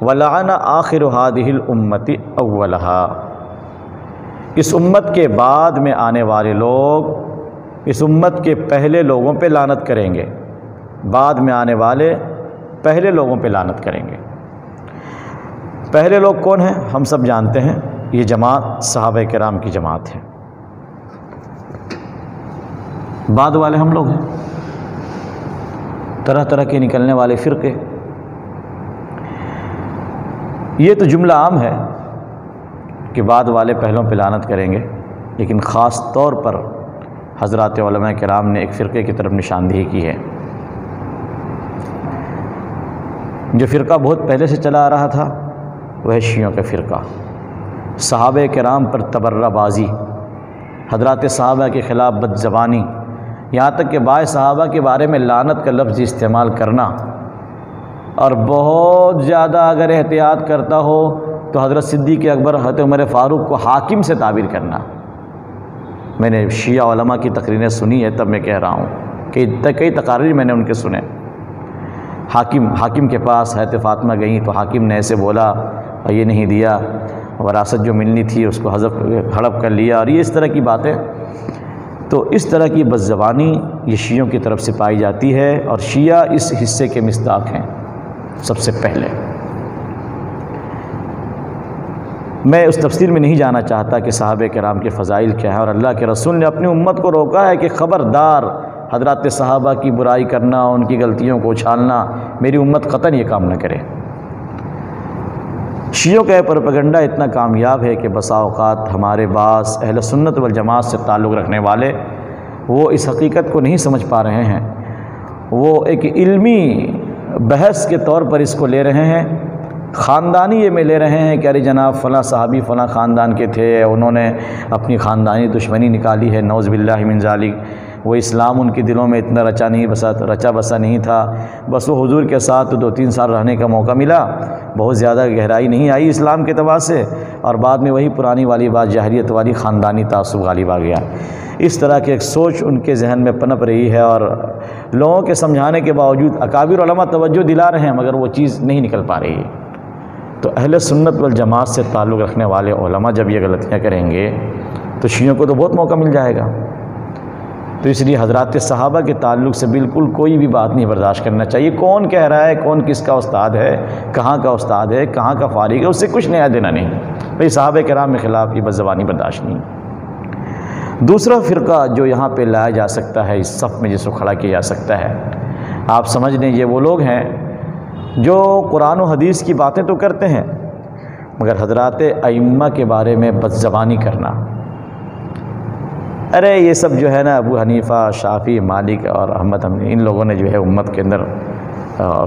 وَلَعَنَ آخِرُ هَذِهِ الْأُمَّةِ أَوَّلَهَا، اس امت کے بعد میں آنے والے لوگ اس امت کے پہلے لوگوں پہ لعنت کریں گے، بعد میں آنے والے پہلے لوگوں پہ لعنت کریں گے۔ پہلے لوگ کون ہیں؟ ہم سب جانتے ہیں، یہ جماعت صحابہ کرام کی جماعت ہے۔ بعد والے ہم لوگ ہیں، طرح طرح کے نکلنے والے فرقے۔ یہ تو جملہ عام ہے کہ بعد والے پہلوں پہ لعنت کریں گے، لیکن خاص طور پر حضرات علماء کرام نے ایک فرقے کی طرف نشاندہی کی ہے، جو فرقہ بہت پہلے سے چلا آ رہا تھا، وہ ہے شیعوں کا فرقہ۔ صحابہ کرام پر تبرہ بازی، حضرات صحابہ کے خلاف بد زبانی، یہاں تک کہ بعض صحابہ کے بارے میں لعنت کا لفظ استعمال کرنا، اور بہت زیادہ اگر احتیاط کرتا ہو تو حضرت صدیق اکبر حضرت عمر فاروق کو حاکم سے تعبیر کرنا۔ میں نے شیعہ علماء کی تقریریں سنی ہے، تب میں کہہ رہا ہوں کہ کئی تقاریر میں نے ان کے سنے۔ حاکم کے پاس حضرت فاطمہ گئیں تو حاکم نے ایسے بولا اور یہ نہیں دیا، وراثت جو ملنی تھی اس کو ہڑپ کر لیا، اور یہ اس طرح کی باتیں۔ تو اس طرح کی بد زبانی یہ شیعوں کی طرف سے پائی جاتی ہے، اور شیعہ اس حصے کے مصداق ہیں سب سے پہلے۔ میں اس تفصیل میں نہیں جانا چاہتا کہ صحابہ کرام کے فضائل کیا ہیں، اور اللہ کے رسول نے اپنی امت کو روکا ہے کہ خبردار حضرات صحابہ کی برائی کرنا، ان کی غلطیوں کو اچھالنا، میری امت قطعاً یہ کام نہ کرے۔ شیعوں کا یہ پروپیگنڈا اتنا کامیاب ہے کہ بسا اوقات ہمارے بعض اہل سنت والجماعت سے تعلق رکھنے والے وہ اس حقیقت کو نہیں سمجھ پا رہے ہیں، وہ ایک علمی بحث کے طور پر اس کو لے رہے ہیں، خاندانی یہ میں لے رہے ہیں کہ ارے جناب فلاں صحابی فلاں خاندان کے تھے، انہوں نے اپنی خاندانی دشمنی نکالی ہے، نعوذ باللہ من ذالک، وہ اسلام ان کے دلوں میں اتنا رچا بسا نہیں تھا، بس وہ حضور کے ساتھ 2-3 سال رہنے کا موقع ملا، بہت زیادہ گہرائی نہیں آئی اسلام کے اعتبار سے، اور بعد میں وہی پرانی والی بات جاہلیت والی خاندانی تعصب غالب آ گیا۔ اس طرح کی ایک سوچ ان کے ذہن میں پنپ رہی ہے، اور لوگوں کے سمجھانے کے باوجود اکابر علماء توجہ دلا رہے ہیں، مگر وہ چیز نہیں نکل پا رہی ہے۔ تو اہل سنت والجماعت سے تعلق رکھنے والے علماء جب یہ غلطیاں کریں گے تو شیعوں کو تو بہت موقع مل جائے گا۔ تو اس لیے حضرات صحابہ کے تعلق سے بالکل کوئی بھی بات نہیں برداشت کرنا چاہیے، کون کہہ رہا ہے، کون کس کا استاد ہے، کہاں کا استاد ہے، کہاں کا فارغ ہے، اس سے کچھ نیا دینا نہیں بھئی، صحابہ کرام کے خلاف یہ بد زبانی برداشت نہیں۔ دوسرا فرقہ جو یہاں پہ لایا جا سکتا ہے، اس صف میں جس کو کھڑا کیا جا سکتا ہے، آپ سمجھ لیں یہ وہ لوگ ہیں جو قرآن و حدیث کی باتیں تو کرتے ہیں، مگر حضرات ائمہ کے بارے میں بد زبانی کرنا، ارے یہ سب جو ہے نا ابو حنیفہ، شافعی، مالک اور احمد، ان لوگوں نے جو ہے امت کے اندر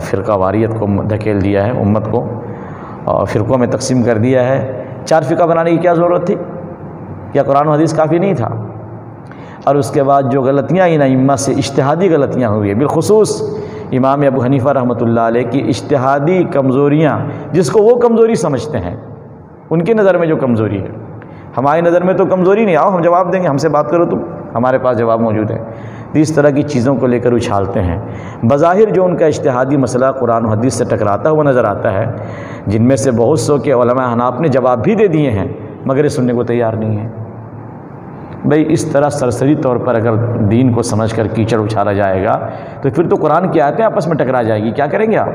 فرقہ واریت کو دھکیل دیا ہے، امت کو فرقوں میں تقسیم کر دیا ہے۔ 4 فرقہ بنانے کی کیا ضرورت تھی؟ یا قرآن و حدیث کافی نہیں تھا؟ اور اس کے بعد جو غلطیاں ان ائمہ سے اجتہادی غلطیاں ہوئی ہیں، بالخصوص امام ابو حنیفہ رحمۃ اللہ علیہ کی اجتہادی کمزوریاں، جس کو وہ کمزوری سمجھتے ہیں، ان کی نظر میں جو کمزوری ہے، ہماری نظر میں تو کمزوری نہیں، آؤ ہم جواب دیں گے، ہم سے بات کرو تم، ہمارے پاس جواب موجود ہے۔ اس طرح کی چیزوں کو لے کر اچھالتے ہیں، بظاہر جو ان کا اجتہادی مسئلہ قرآن و حدیث سے ٹکراتا ہوا نظر آتا ہے، جن میں سے بہت سو کے علماء حناف نے جواب بھی دے دیے ہیں، مگر یہ سننے کو تیار نہیں ہے۔ بھئی اس طرح سرسری طور پر اگر دین کو سمجھ کر کیچڑ اچھالا جائے گا تو پھر تو قرآن کی آیتیں آپس میں ٹکرا جائے گی، کیا کریں گے آپ؟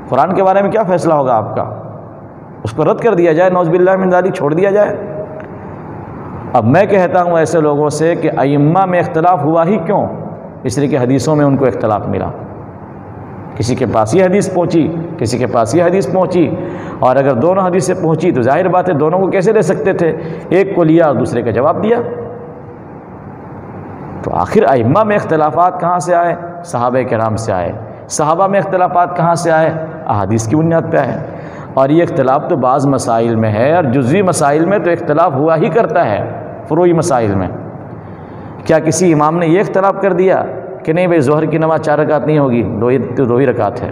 قرآن کے بارے میں کیا فیصلہ ہوگا آپ کا؟ اس کو رد کر دیا جائے، نعوذ باللہ من ذالک، چھوڑ دیا جائے۔ اب میں کہتا ہوں ایسے لوگوں سے کہ ائمہ میں اختلاف ہوا ہی کیوں؟ اس لیے کہ حدیثوں میں ان کو اختلاف ملا، کسی کے پاس یہ حدیث پہنچی، کسی کے پاس یہ حدیث پہنچی، اور اگر دونوں حدیثیں پہنچی تو ظاہر بات ہے دونوں کو کیسے لے سکتے تھے؟ ایک کو لیا اور دوسرے کا جواب دیا۔ تو آخر ائمہ میں اختلافات کہاں سے آئے؟ صحابہ کرام سے آئے۔ صحابہ میں اختلافات کہاں سے آئے؟ احادیث کی بنیاد پہ آئے۔ اور یہ اختلاف تو بعض مسائل میں ہے، اور جزوی مسائل میں تو اختلاف ہوا ہی کرتا ہے، فروعی مسائل میں۔ کیا کسی امام نے یہ اختلاف کر دیا کہ نہیں بھئی ظہر کی نماز 4 رکعت نہیں ہوگی، 2 ہی رکعت ہے؟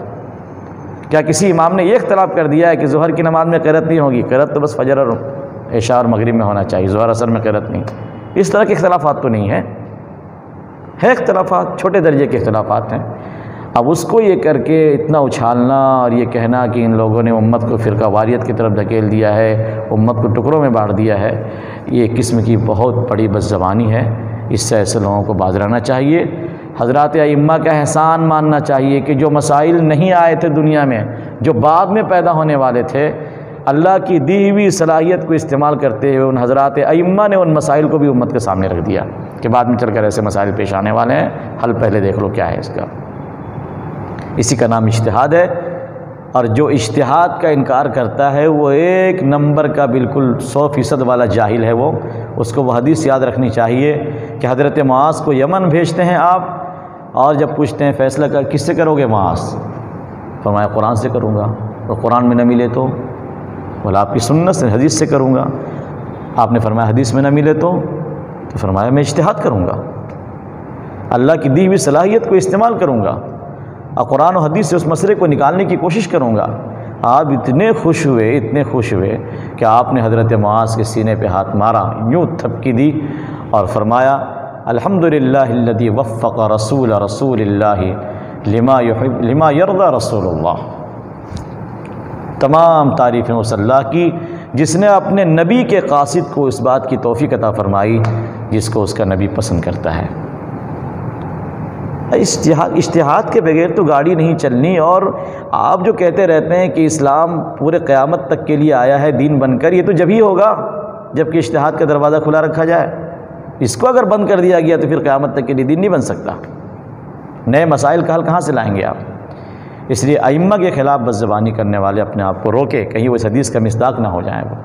کیا کسی امام نے یہ اختلاف کر دیا ہے کہ ظہر کی نماز میں قرأت نہیں ہوگی، قرأت تو بس فجر اور عشاء اور مغرب میں ہونا چاہیے، ظہر اثر میں قرأت نہیں؟ اس طرح کے اختلافات تو نہیں ہیں، اختلافات چھوٹے درجے کے اختلافات ہیں۔ اب اس کو یہ کر کے اتنا اچھالنا اور یہ کہنا کہ ان لوگوں نے امت کو فرقہ واریت کی طرف دھکیل دیا ہے، امت کو ٹکڑوں میں بانٹ دیا ہے، یہ ایک قسم کی بہت بڑی بد زبانی ہے۔ اس سے ایسے لوگوں کو باز رہنا چاہیے۔ حضرات ائمہ کا احسان ماننا چاہیے کہ جو مسائل نہیں آئے تھے دنیا میں، جو بعد میں پیدا ہونے والے تھے، اللہ کی دی ہوئی صلاحیت کو استعمال کرتے ہوئے ان حضرات ائمہ نے ان مسائل کو بھی امت کے سامنے رکھ دیا کہ بعد میں چل کر ایسے مسائل پیش آنے والے ہیں، حل پہلے دیکھ لو کیا ہے اس کا۔ اسی کا نام اجتہاد ہے، اور جو اجتہاد کا انکار کرتا ہے وہ ایک نمبر کا بالکل 100% والا جاہل ہے۔ وہ اس کو وہ حدیث یاد رکھنی چاہیے کہ حضرت معاذ کو یمن بھیجتے ہیں آپ، اور جب پوچھتے ہیں فیصلہ کس سے کرو گے معاذ؟ فرمایا قرآن سے کروں گا، اور قرآن میں نہ ملے تو بولا آپ کی سنت سے، حدیث سے کروں گا۔ آپ نے فرمایا حدیث میں نہ ملے تو فرمایا میں اجتہاد کروں گا، اللہ کی دی ہوئی صلاحیت کو استعمال کروں گا، اور قرآن و حدیث سے اس مسئلے کو نکالنے کی کوشش کروں گا۔ آپ اتنے خوش ہوئے کہ آپ نے حضرت معاذ کے سینے پہ ہاتھ مارا، یوں تھپکی دی اور فرمایا الحمدللہ الذی وفق رسول اللہ لما یرضی رسول اللہ۔ تمام تعریفیں اس اللہ کی جس نے اپنے نبی کے قاصد کو اس بات کی توفیق عطا فرمائی جس کو اس کا نبی پسند کرتا ہے۔ اشتہاد کے بغیر تو گاڑی نہیں چلنی۔ اور آپ جو کہتے رہتے ہیں کہ اسلام پورے قیامت تک کے لیے آیا ہے دین بن کر، یہ تو جب ہی ہوگا جب کہ اشتہاد کا دروازہ کھلا رکھا جائے۔ اس کو اگر بند کر دیا گیا تو پھر قیامت تک کے لیے دین نہیں بن سکتا۔ نئے مسائل کا حل کہاں سے لائیں گے آپ؟ اس لیے ائمہ کے خلاف بد زبانی کرنے والے اپنے آپ کو روکے، کہیں وہ اس حدیث کا مصداق نہ ہو جائیں وہ۔